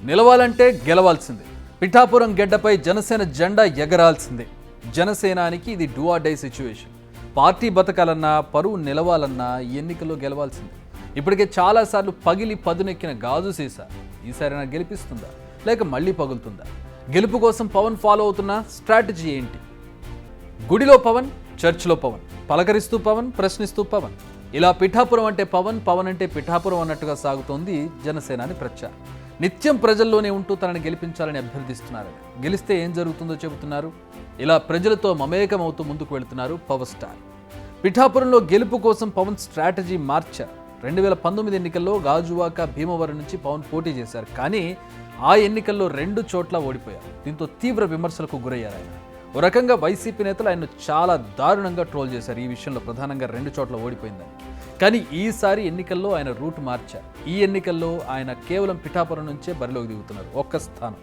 నిలవాలంటే గెలవాల్సిందే. పిఠాపురం గెడ్డపై జనసేన జెండా ఎగరాల్సిందే. జనసేనానికి ఇది do or die situation. Party బతకాలన్నా, పరువు నిలవాలన్నా ఎన్నికల్లో గెలవాల్సిందే. ఇప్పటికే చాలాసార్లు పగిలి పదునెక్కిన గాజు సీసా ఈసారైనా గెలిపిస్తుందా, లేక మళ్ళీ పగులుతుందా? గెలుపు కోసం పవన్ ఫాలో అవుతున్న స్ట్రాటజీ ఏంటి? గుడిలో పవన్, చర్చ్లో పవన్, పలకరిస్తూ పవన్, ప్రశ్నిస్తూ పవన్. ఇలా పిఠాపురం అంటే పవన్, పవన్ అంటే పిఠాపురం అన్నట్టుగా సాగుతోంది జనసేనాని ప్రచారం. నిత్యం ప్రజల్లోనే ఉంటూ తనని గెలిపించాలని అభ్యర్థిస్తున్నారు. గెలిస్తే ఏం జరుగుతుందో చెబుతున్నారు. ఇలా ప్రజలతో మమేకమవుతూ ముందుకు వెళుతున్నారు పవర్ స్టార్. పిఠాపురంలో గెలుపు కోసం పవన్ స్ట్రాటజీ మార్చారు. 2019 ఎన్నికల్లో గాజువాక, భీమవరం నుంచి పవన్ పోటీ చేశారు. కానీ ఆ ఎన్నికల్లో 2 చోట్ల ఓడిపోయారు. దీంతో తీవ్ర విమర్శలకు గురయ్యారు ఆయన. ఓ రకంగా వైసీపీ నేతలు ఆయన్ను చాలా దారుణంగా ట్రోల్ చేశారు ఈ విషయంలో, ప్రధానంగా 2 చోట్ల ఓడిపోయిందని. కానీ ఈసారి ఎన్నికల్లో ఆయన రూట్ మార్చారు. ఈ ఎన్నికల్లో ఆయన కేవలం పిఠాపురం నుంచే బరిలోకి దిగుతున్నారు. ఒక్క స్థానం.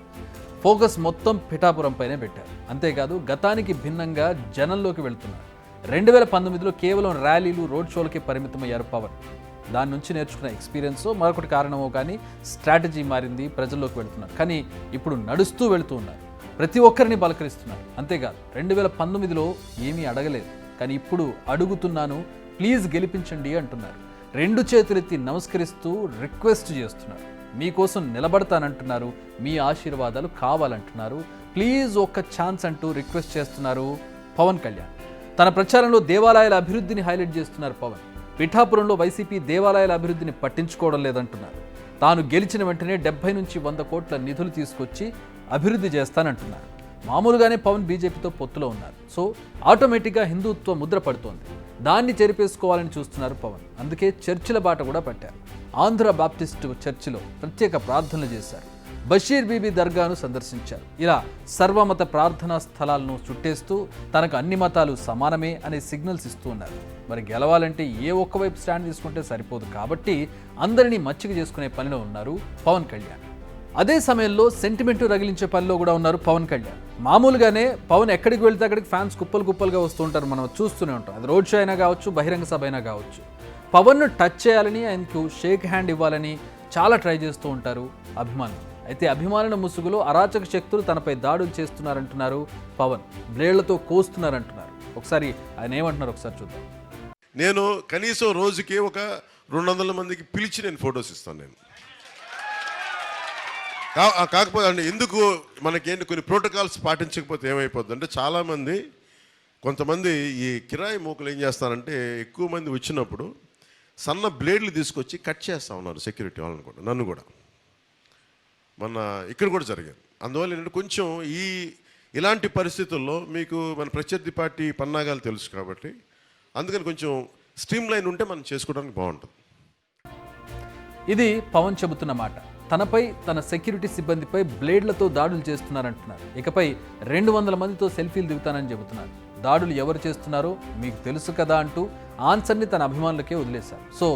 ఫోకస్ మొత్తం పిఠాపురం పైనే పెట్టారు. అంతేకాదు గతానికి భిన్నంగా జనంలోకి వెళ్తున్నారు. 2019లో కేవలం ర్యాలీలు, రోడ్ షోలకే పరిమితమయ్యారు పవన్. దాని నుంచి నేర్చుకున్న ఎక్స్పీరియన్స్ మరొకటి కారణమో కానీ స్ట్రాటజీ మారింది, ప్రజల్లోకి వెళుతున్నారు. కానీ ఇప్పుడు నడుస్తూ వెళుతూ ఉన్నారు. ప్రతి ఒక్కరిని పలకరిస్తున్నారు. అంతేకాదు 2019లో ఏమీ అడగలేదు, కానీ ఇప్పుడు అడుగుతున్నాను, ప్లీజ్ గెలిపించండి అంటున్నారు. 2 చేతులెత్తి నమస్కరిస్తూ రిక్వెస్ట్ చేస్తున్నారు. మీకోసం నిలబడతానంటున్నారు, మీ ఆశీర్వాదాలు కావాలంటున్నారు, ప్లీజ్ ఒక్క ఛాన్స్ అంటూ రిక్వెస్ట్ చేస్తున్నారు పవన్ కళ్యాణ్. తన ప్రచారంలో దేవాలయాల అభివృద్ధిని హైలైట్ చేస్తున్నారు పవన్. పిఠాపురంలో వైసీపీ దేవాలయాల అభివృద్ధిని పట్టించుకోవడం లేదంటున్నారు. తాను గెలిచిన వెంటనే 70 నుంచి 100 కోట్ల నిధులు తీసుకొచ్చి అభివృద్ధి చేస్తానంటున్నారు. మామూలుగానే పవన్ బీజేపీతో పొత్తులో ఉన్నారు. సో ఆటోమేటిక్గా హిందుత్వ ముద్ర పడుతోంది. దాన్ని చెరిపేసుకోవాలని చూస్తున్నారు పవన్. అందుకే చర్చిల బాట కూడా పట్టారు. ఆంధ్ర బాప్టిస్టు చర్చిలో ప్రత్యేక ప్రార్థనలు చేశారు. బషీర్ బీబీ దర్గాను సందర్శించారు. ఇలా సర్వమత ప్రార్థనా స్థలాలను చుట్టేస్తూ తనకు అన్ని మతాలు సమానమే అనే సిగ్నల్స్ ఇస్తూ ఉన్నారు. మరి గెలవాలంటే ఏ ఒక్కవైపు స్టాండ్ తీసుకుంటే సరిపోదు కాబట్టి అందరినీ మచ్చిక చేసుకునే పనిలో ఉన్నారు పవన్ కళ్యాణ్. అదే సమయంలో సెంటిమెంట్ రగిలించే పనిలో కూడా ఉన్నారు పవన్ కళ్యాణ్. మామూలుగానే పవన్ ఎక్కడికి వెళ్తే అక్కడికి ఫ్యాన్స్ కుప్పలుగా వస్తూ ఉంటారు, మనం చూస్తూనే ఉంటాం. అది రోడ్ షో అయినా కావచ్చు, బహిరంగ సభ అయినా కావచ్చు. పవన్ను టచ్ చేయాలని, ఆయనకు షేక్ హ్యాండ్ ఇవ్వాలని చాలా ట్రై చేస్తూ ఉంటారు అభిమానులు. అయితే అభిమానుల ముసుగులో అరాచక శక్తులు తనపై దాడులు చేస్తున్నారంటున్నారు పవన్. బ్లేడ్లతో కోస్తున్నారంటున్నారు. ఒకసారి ఆయన ఏమంటున్నారు ఒకసారి చూద్దాం. నేను కనీసం రోజుకి ఒక 200 మందికి పిలిచి నేను ఫొటోస్ ఇస్తాను. నేను కాకపోతే అంటే ఎందుకు మనకేంటి కొన్ని ప్రోటోకాల్స్ పాటించకపోతే ఏమైపోద్ది అంటే చాలామంది కొంతమంది ఈ కిరాయి మూకలు ఏం చేస్తారంటే ఎక్కువ మంది వచ్చినప్పుడు సన్న బ్లేడ్లు తీసుకొచ్చి కట్ చేస్తూ ఉన్నారు సెక్యూరిటీ వాళ్ళని కూడా, నన్ను కూడా. మన ఇక్కడ కూడా జరిగింది. అందువల్ల ఏంటంటే కొంచెం ఇలాంటి పరిస్థితుల్లో మీకు మన ప్రత్యర్థి పార్టీ పన్నాగాలు తెలుసు కాబట్టి అందుకని కొంచెం స్ట్రీమ్ లైన్ ఉంటే మనం చేసుకోవడానికి బాగుంటుంది. ఇది పవన్ చెబుతున్న మాట. తనపై, తన సెక్యూరిటీ సిబ్బందిపై బ్లేడ్లతో దాడులు చేస్తున్నారంటున్నారు. ఇకపై 200 మందితో సెల్ఫీలు దిగుతానని చెబుతున్నారు. దాడులు ఎవరు చేస్తున్నారో మీకు తెలుసు కదా అంటూ ఆన్సర్ని తన అభిమానులకే వదిలేశారు. సో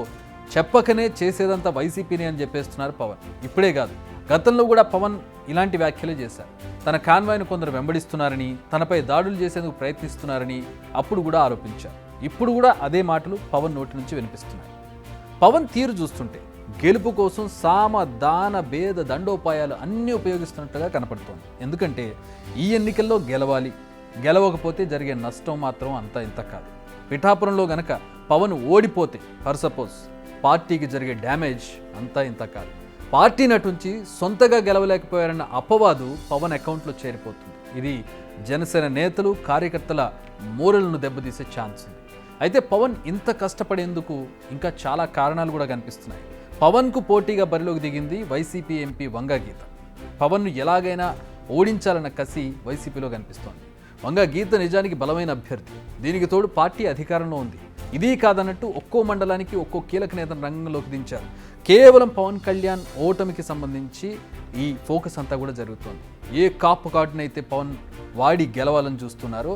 చెప్పకనే చేసేదంతా వైసీపీని అని చెప్పేస్తున్నారు పవన్. ఇప్పుడే కాదు, గతంలో కూడా పవన్ ఇలాంటి వ్యాఖ్యలే చేశారు. తన కాన్వాయ్ను కొందరు వెంబడిస్తున్నారని, తనపై దాడులు చేసేందుకు ప్రయత్నిస్తున్నారని అప్పుడు కూడా ఆరోపించారు. ఇప్పుడు కూడా అదే మాటలు పవన్ నోటి నుంచి వినిపిస్తున్నాయి. పవన్ తీరు చూస్తుంటే గెలుపు కోసం సామ, దాన, భేద, దండోపాయాలు అన్నీ ఉపయోగిస్తున్నట్టుగా కనపడుతోంది. ఎందుకంటే ఈ ఎన్నికల్లో గెలవాలి, గెలవకపోతే జరిగే నష్టం మాత్రం అంతా ఇంత కాదు. పిఠాపురంలో గనక పవన్ ఓడిపోతే ఫర్ సపోజ్ పార్టీకి జరిగే డ్యామేజ్ అంతా ఇంత కాదు. పార్టీ నటుంచి సొంతగా గెలవలేకపోయారన్న అపవాదు పవన్ అకౌంట్లో చేరిపోతుంది. ఇది జనసేన నేతలు, కార్యకర్తల మోరల్ను దెబ్బతీసే ఛాన్స్ ఉంది. అయితే పవన్ ఇంత కష్టపడేందుకు ఇంకా చాలా కారణాలు కూడా కనిపిస్తున్నాయి. పవన్కు పోటీగా బరిలోకి దిగింది వైసీపీ ఎంపీ వంగా గీత. పవన్ను ఎలాగైనా ఓడించాలన్న కసి వైసీపీలో కనిపిస్తోంది. వంగా గీత నిజానికి బలమైన అభ్యర్థి. దీనికి తోడు పార్టీ అధికారంలో ఉంది. ఇది కాదన్నట్టు ఒక్కో మండలానికి ఒక్కో కీలక నేతను రంగంలోకి దించారు. కేవలం పవన్ కళ్యాణ్ ఓటమికి సంబంధించి ఈ ఫోకస్ అంతా కూడా జరుగుతోంది. ఏ కాపు కార్డునైతే పవన్ వాడి గెలవాలని చూస్తున్నారో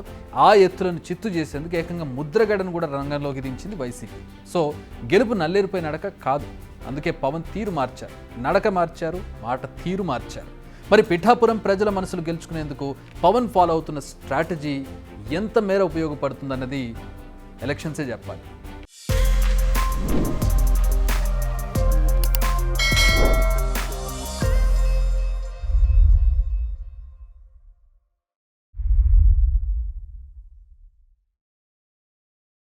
ఆ ఎత్తులను చిత్తు చేసేందుకు ఏకంగా ముద్రగడను కూడా రంగంలోకి దించింది వైసీపీ. సో గెలుపు నల్లేరుపై నడక కాదు. అందుకే పవన్ తీరు మార్చారు, నడక మార్చారు, మాట తీరు మార్చారు. మరి పిఠాపురం ప్రజల మనసులు గెలుచుకునేందుకు పవన్ ఫాలో అవుతున్న స్ట్రాటజీ ఎంత మేర ఉపయోగపడుతుందన్నది ఎలక్షన్సే చెప్పాలి.